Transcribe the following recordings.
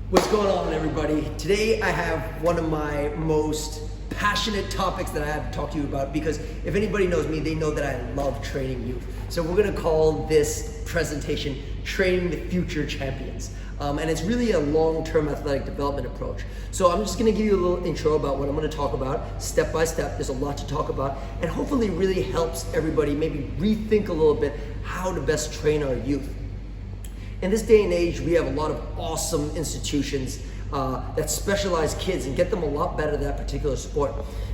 What's going on, everybody? Today I have one of my most passionate topics that I have to talk to you about, because if anybody knows me, they know that I love training youth. So we're gonna call this presentation Training the Future Champions. And it's really a long-term athletic development approach. So I'm just gonna give you a little intro about what I'm gonna talk about, step by step. There's a lot to talk about, and hopefully really helps everybody maybe rethink a little bit how to best train our youth. In this day and age, we have a lot of awesome institutions that specialize kids and get them a lot better at that particular sport.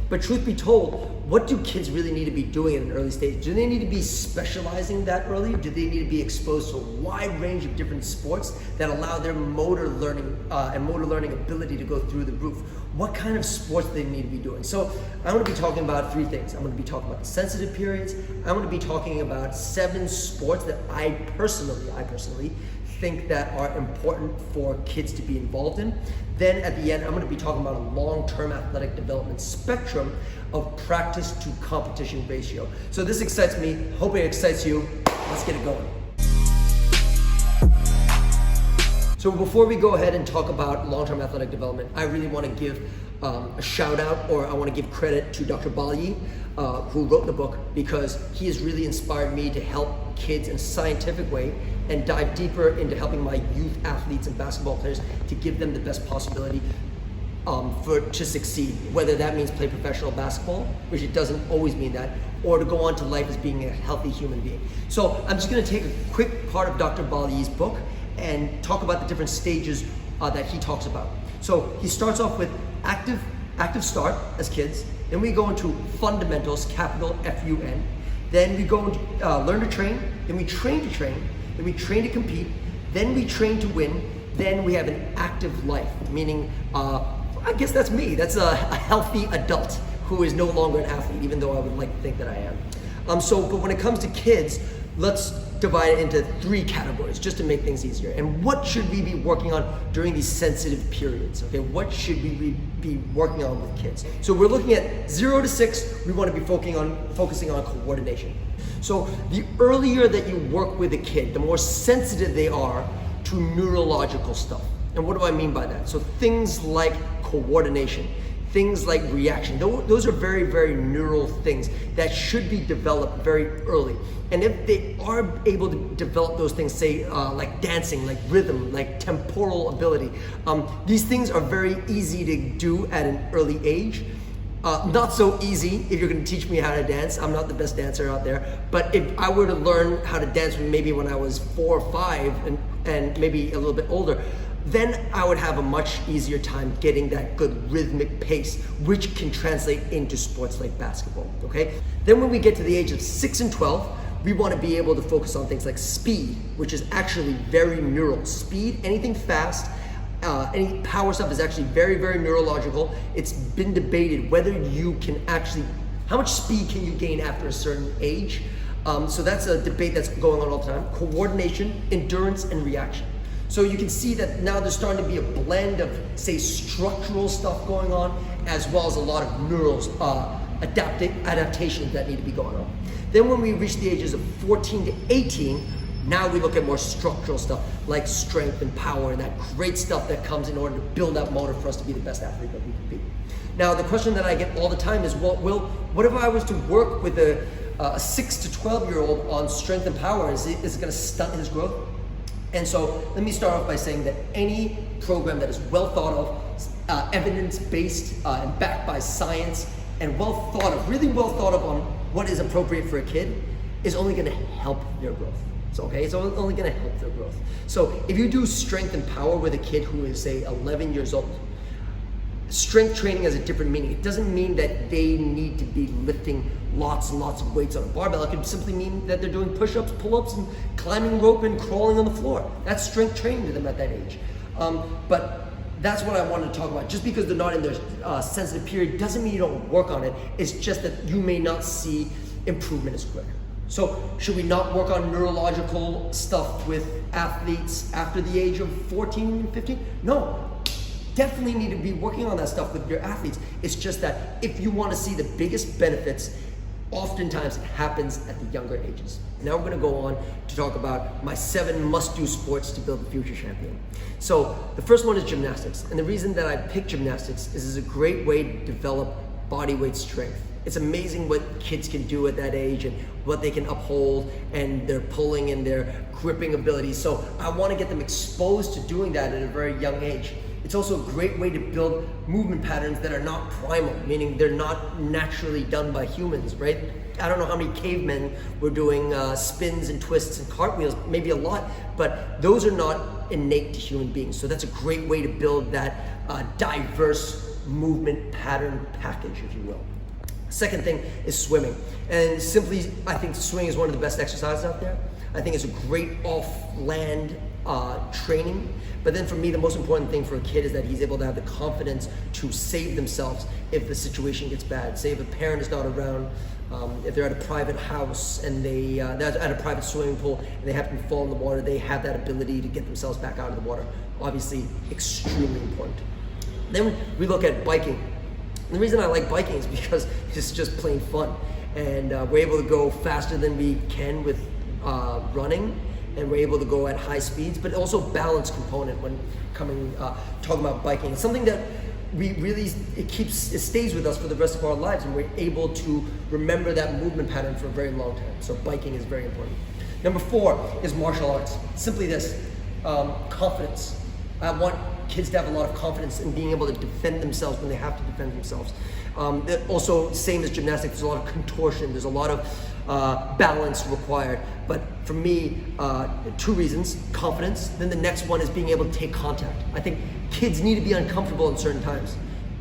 But truth be told, what do kids really need to be doing at an early stage? Do they need to be specializing that early? Do they need to be exposed to a wide range of different sports that allow their motor learning and motor learning ability to go through the roof? What kind of sports do they need to be doing? So I'm going to be talking about three things. I'm going to be talking about the sensitive periods. I'm going to be talking about 7 sports that I personally think that are important for kids to be involved in. Then at the end, I'm going to be talking about a long-term athletic development spectrum of practice to competition ratio. So this excites me. Hope it excites you. Let's get it going. So before we go ahead and talk about long-term athletic development, I really want to give a shout out, or I want to give credit to Dr. Balis, who wrote the book, because he has really inspired me to help kids in a scientific way and dive deeper into helping my youth athletes and basketball players to give them the best possibility to succeed, whether that means play professional basketball, which it doesn't always mean that, or to go on to life as being a healthy human being. So I'm just going to take a quick part of Dr. Balis' book and talk about the different stages that he talks about. So he starts off with active start as kids, then we go into fundamentals, capital F-U-N, then we go into learn to train, then we train to train, then we train to compete, then we train to win, then we have an active life, meaning, I guess that's me. That's a healthy adult who is no longer an athlete, even though I would like to think that I am. But when it comes to kids, let's divide it into 3 categories just to make things easier. And what should we be working on during these sensitive periods? Okay, what should we be working on with kids? So we're looking at 0 to 6. We want to be focusing on coordination. So the earlier that you work with a kid, the more sensitive they are to neurological stuff. And what do I mean by that? So things like coordination, things like reaction. Those are very, very neural things that should be developed very early. And if they are able to develop those things, say like dancing, like rhythm, like temporal ability, these things are very easy to do at an early age. Not so easy if you're going to teach me how to dance. I'm not the best dancer out there, but if I were to learn how to dance maybe when I was 4 or 5 and maybe a little bit older, then I would have a much easier time getting that good rhythmic pace, which can translate into sports like basketball, okay? Then when we get to the age of 6 and 12, we want to be able to focus on things like speed, which is actually very neural. Speed, anything fast, any power stuff is actually very, very neurological. It's been debated whether you can actually, how much speed can you gain after a certain age? So that's a debate that's going on all the time. Coordination, endurance, and reaction. So you can see that now there's starting to be a blend of, say, structural stuff going on, as well as a lot of neurals, adaptations that need to be going on. Then when we reach the ages of 14 to 18, now we look at more structural stuff like strength and power and that great stuff that comes in order to build up motor for us to be the best athlete that we can be. Now the question that I get all the time is, well, Will, what if I was to work with a 6 to 12-year-old on strength and power? Is it going to stunt his growth? And so let me start off by saying that any program that is well thought of, evidence-based and backed by science, and really well thought of on what is appropriate for a kid is only going to help their growth. So, okay, it's only going to help their growth. So if you do strength and power with a kid who is, say, 11 years old, strength training has a different meaning. It doesn't mean that they need to be lifting lots and lots of weights on a barbell. It could simply mean that they're doing push-ups, pull-ups, and climbing rope and crawling on the floor. That's strength training to them at that age. But that's what I wanted to talk about. Just because they're not in their sensitive period doesn't mean you don't work on it. It's just that you may not see improvement as quick. So should we not work on neurological stuff with athletes after the age of 14 and 15? No. Definitely need to be working on that stuff with your athletes. It's just that if you want to see the biggest benefits oftentimes it happens at the younger ages. Now we're going to go on to talk about my 7 must-do sports to build a future champion. So the first one is gymnastics. And the reason that I picked gymnastics is it's a great way to develop body weight strength. It's amazing what kids can do at that age and what they can uphold and their pulling and their gripping abilities. So I want to get them exposed to doing that at a very young age. It's also a great way to build movement patterns that are not primal, meaning they're not naturally done by humans, right? I don't know how many cavemen were doing spins and twists and cartwheels, maybe a lot, but those are not innate to human beings. So that's a great way to build that diverse movement pattern package, if you will. Second thing is swimming. And simply, I think swimming is one of the best exercises out there. I think it's a great off-land training. But then for me, the most important thing for a kid is that he's able to have the confidence to save themselves if the situation gets bad. Say if a parent is not around, if they're at a private house and they're at a private swimming pool and they happen to fall in the water, they have that ability to get themselves back out of the water. Obviously, extremely important. Then we look at biking. And the reason I like biking is because it's just plain fun. And we're able to go faster than we can with running, and we're able to go at high speeds, but also balance component when talking about biking. It's something that we really, it stays with us for the rest of our lives, and we're able to remember that movement pattern for a very long time. So biking is very important. Number 4 is martial arts. Simply this, confidence. I want kids to have a lot of confidence in being able to defend themselves when they have to defend themselves. Also, same as gymnastics, there's a lot of contortion, there's a lot of balance required. But for me, 2 reasons: confidence. Then the next one is being able to take contact. I think kids need to be uncomfortable in certain times.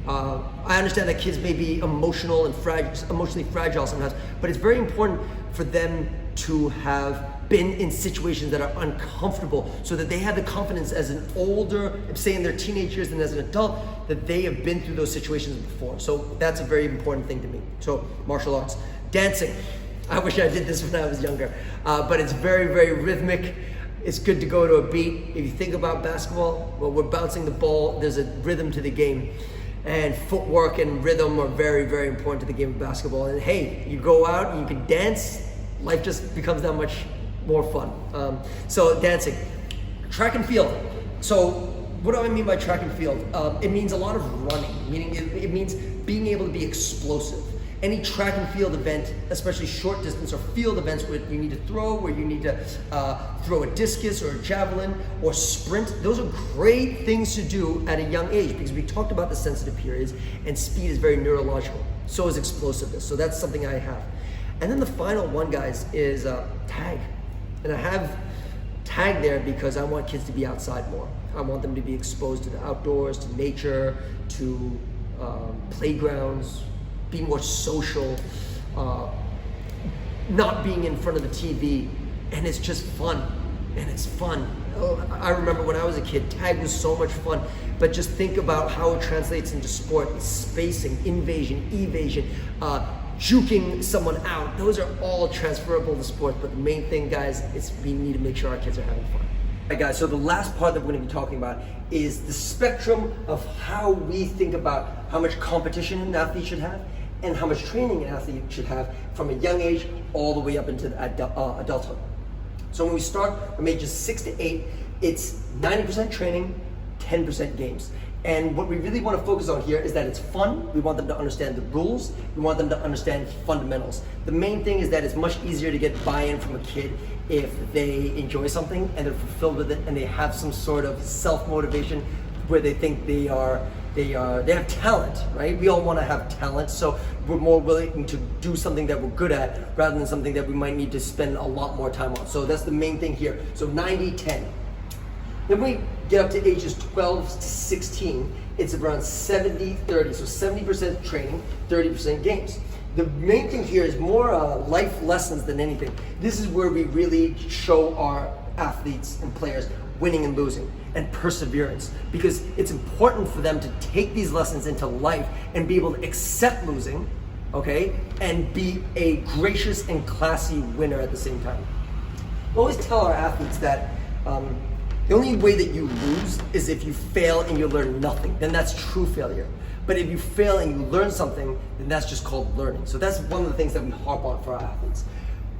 I understand that kids may be emotionally fragile sometimes, but it's very important for them to have been in situations that are uncomfortable so that they have the confidence as an older, say in their teenage years and as an adult, that they have been through those situations before. So that's a very important thing to me. So martial arts. Dancing. I wish I did this when I was younger, but it's very, very rhythmic. It's good to go to a beat. If you think about basketball, well, we're bouncing the ball, there's a rhythm to the game. And footwork and rhythm are very, very important to the game of basketball. And hey, you go out and you can dance, life just becomes that much more fun. So dancing. Track and field. So what do I mean by track and field? It means a lot of running, meaning it means being able to be explosive. Any track and field event, especially short distance or field events where you need to throw, where you need to throw a discus or a javelin or sprint, those are great things to do at a young age because we talked about the sensitive periods, and speed is very neurological. So is explosiveness. So that's something I have. And then the final one, guys, is tag. And I have tag there because I want kids to be outside more. I want them to be exposed to the outdoors, to nature, to playgrounds, be more social, not being in front of the TV, and it's just fun, and it's fun. I remember when I was a kid, tag was so much fun, but just think about how it translates into sport: spacing, invasion, evasion, juking someone out. Those are all transferable to sports, but the main thing, guys, is we need to make sure our kids are having fun. All right, guys, so the last part that we're going to be talking about is the spectrum of how we think about how much competition an athlete should have and how much training an athlete should have from a young age all the way up into adulthood. So when we start from ages 6 to 8, it's 90% training, 10% games. And what we really want to focus on here is that it's fun. We want them to understand the rules. We want them to understand fundamentals. The main thing is that it's much easier to get buy-in from a kid if they enjoy something and they're fulfilled with it and they have some sort of self-motivation where they think they have talent, right? We all want to have talent, so we're more willing to do something that we're good at rather than something that we might need to spend a lot more time on. So that's the main thing here. So 90-10. Then we get up to ages 12 to 16, it's around 70-30. So 70% training, 30% games. The main thing here is more life lessons than anything. This is where we really show our athletes and players winning and losing and perseverance, because it's important for them to take these lessons into life and be able to accept losing, okay, and be a gracious and classy winner at the same time. We always tell our athletes that The only way that you lose is if you fail and you learn nothing. Then that's true failure. But if you fail and you learn something, then that's just called learning. So that's one of the things that we harp on for our athletes.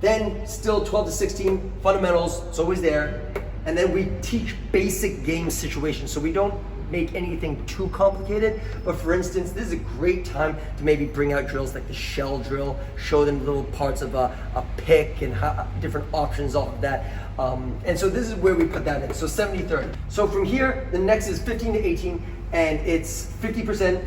Then still 12 to 16, fundamentals, it's always there. And then we teach basic game situations. So we don't make anything too complicated. But for instance, this is a great time to maybe bring out drills like the shell drill, show them little parts of a pick and different options off of that. And so this is where we put that in. So 70-30. So from here, the next is 15 to 18, and it's 50%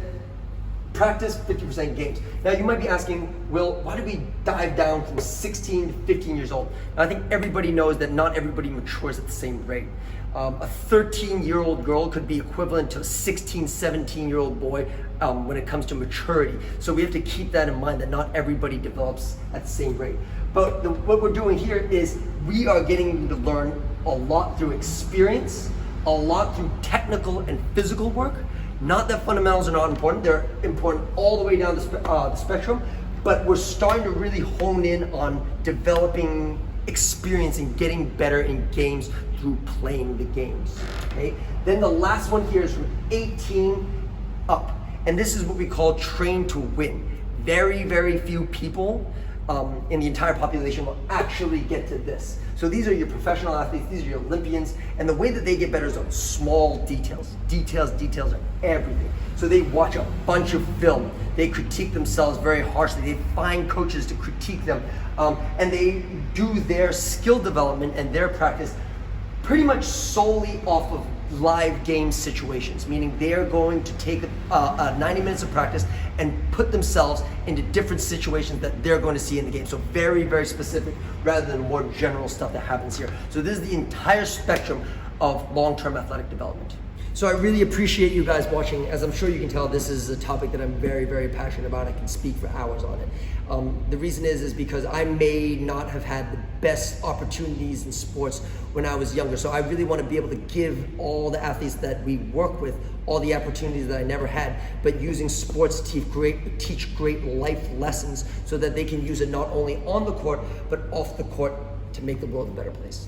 practice, 50% games. Now you might be asking, Will, why do we dive down from 16 to 15 years old? And I think everybody knows that not everybody matures at the same rate. A 13-year-old girl could be equivalent to a 16, 17-year-old boy when it comes to maturity. So we have to keep that in mind, that not everybody develops at the same rate. But what we're doing here is we are getting you to learn a lot through experience, a lot through technical and physical work. Not that fundamentals are not important, they're important all the way down the spectrum, but we're starting to really hone in on developing experience and getting better in games through playing the games, okay? Then the last one here is from 18 up, and this is what we call train to win. Very, very few people in the entire population will actually get to this. So these are your professional athletes, these are your Olympians, and the way that they get better is on small details. Details are everything. So they watch a bunch of film, they critique themselves very harshly, they find coaches to critique them, and they do their skill development and their practice pretty much solely off of live game situations, meaning they're going to take 90 minutes of practice and put themselves into different situations that they're going to see in the game. So very, very specific rather than more general stuff that happens here. So this is the entire spectrum of long-term athletic development. So I really appreciate you guys watching. As I'm sure you can tell, this is a topic that I'm very, very passionate about. I can speak for hours on it. The reason is because I may not have had the best opportunities in sports when I was younger. So I really want to be able to give all the athletes that we work with all the opportunities that I never had, but using sports to teach great life lessons so that they can use it not only on the court, but off the court to make the world a better place.